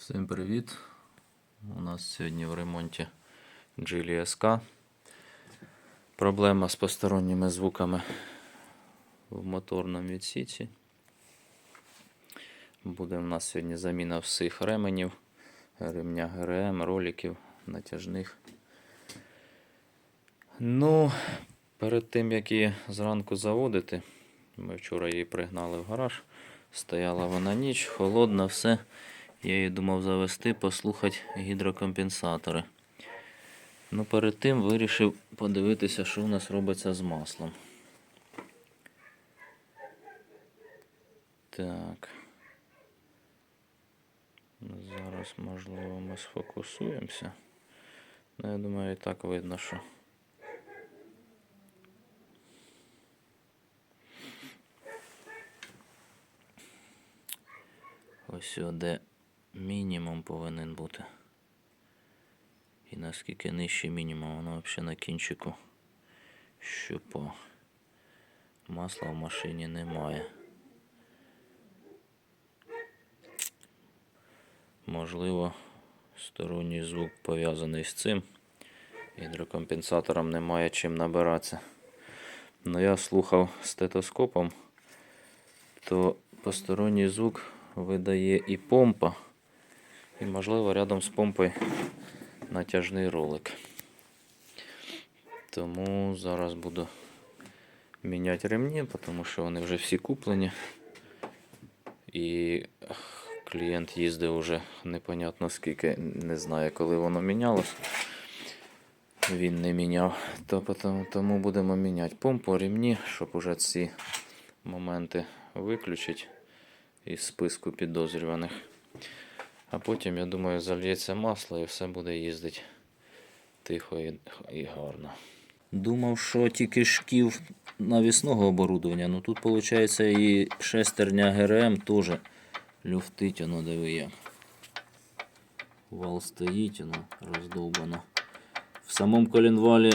Всім привіт! У нас сьогодні в ремонті Geely SK. Проблема з посторонніми звуками в моторному відсіці. Буде у нас сьогодні заміна всіх ременів, ремня ГРМ, роликів, натяжних. Перед тим як її зранку заводити, ми вчора її пригнали в гараж, стояла вона ніч, холодна, все. Я її думав завести, послухати гідрокомпенсатори. Перед тим вирішив подивитися, що у нас робиться з маслом. Так. Зараз, можливо, ми сфокусуємося. Я думаю, і так видно, що ось де мінімум повинен бути. І наскільки нижче мінімум, воно взагалі на кінчику щупа. Масла в машині немає. Можливо, сторонній звук пов'язаний з цим. Гідрокомпенсатором немає чим набиратися. Я слухав стетоскопом, то посторонній звук видає і помпа, і, можливо, рядом з помпою натяжний ролик. Тому зараз буду міняти ремні, тому що вони вже всі куплені. І клієнт їздив уже непонятно скільки, не знаю, коли воно мінялось. Він не міняв, тому будемо міняти помпу, ремні, щоб уже ці моменти виключити із списку підозрюваних. А потім, я думаю, зальється масло і все буде їздити тихо і гарно. Думав, що тільки шків навісного оборудовання, тут, виходить, і шестерня ГРМ теж люфтить, диви як. Вал стоїть, роздовбано. В самому коленвалі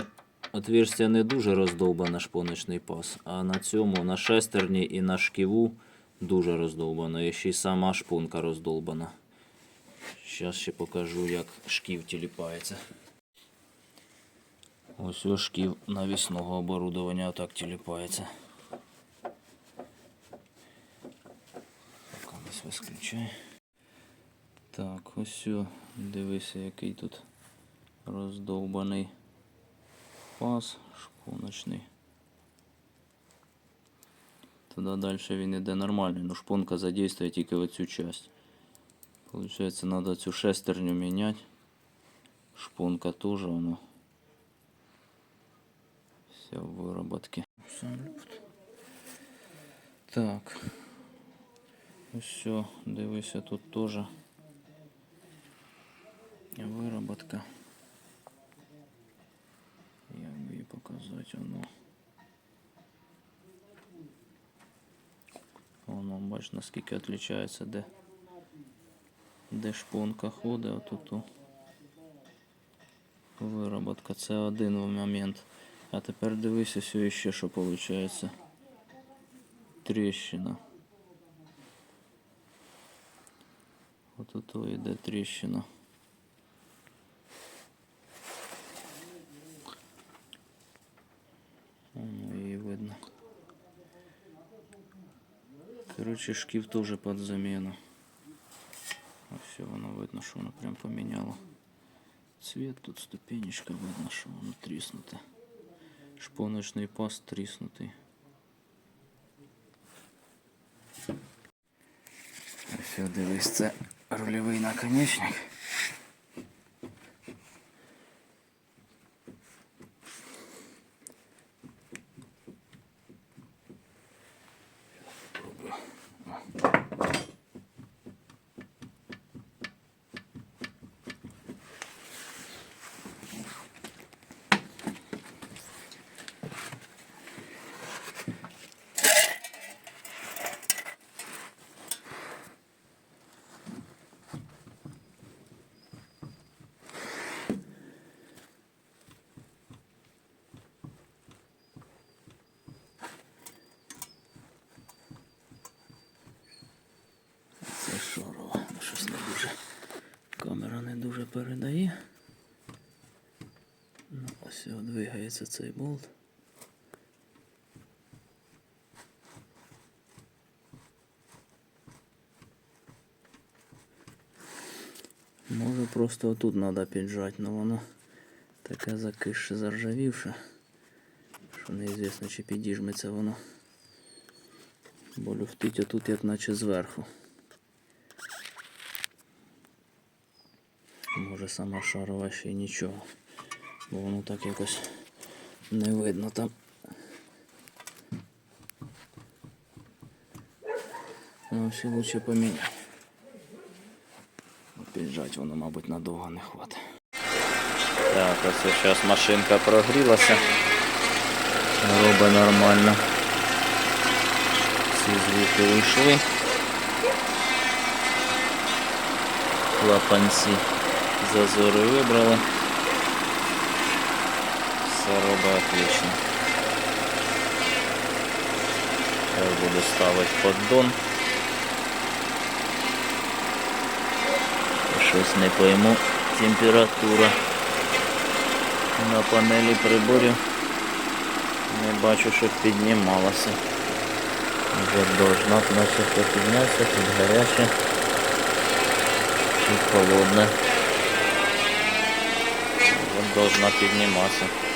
отверстие не дуже роздовбане, шпоночний паз, а на цьому, на шестерні і на шківу дуже роздовбано. І ще й сама шпонка роздовбана. Зараз ще покажу, як шків тіліпається. Ось шків навісного оборудовання отак тіліпається. Ось висключай. Так, ось дивися, який тут роздовбаний паз шпоночний. Туди далі він йде нормально, шпонка задействує тільки оцю часть. Получається, треба цю шестерню міняти. Шпонка теж вона вся в вироботці. Так. Ось, дивися, тут теж вироботка. Як би її показати, воно, бачиш, наскільки відрізняється, де шпонка ходить, отут вироботка. Це один момент. А тепер дивися, ще що виходить. Тріщина. Отут йде тріщина. Її видно. Короче, шків теж під заміну. Все, воно видно, що воно прям поміняло цвет. Тут ступенечка, видно, що воно тріснуте. Шпоночний паз тріснутий. Ось, дивись, це рульовий наконечник. передає. Ну, ось його двигається цей болт. Може просто отут треба піджати, але воно таке закисше, заржавівше, що неізвісно, чи підіжметься воно. Бо люфтить отут як наче зверху. Може сама шарова ще й нічого, бо воно так якось не видно там. Ну, ще лучше поміняти. Піджать воно, мабуть, надовго не хватить. Так, ось зараз машинка прогрілася. Робить нормально. Всі звуки вийшли. Клапанці зазори вибрали. Все робить отлично. Зараз буду ставити поддон. Щось не пойму, температура на панелі приборів не бачу, щоб піднімалася. Вже должна наче піднятися, тут гаряче, тут холодне. Вже должна підніматися.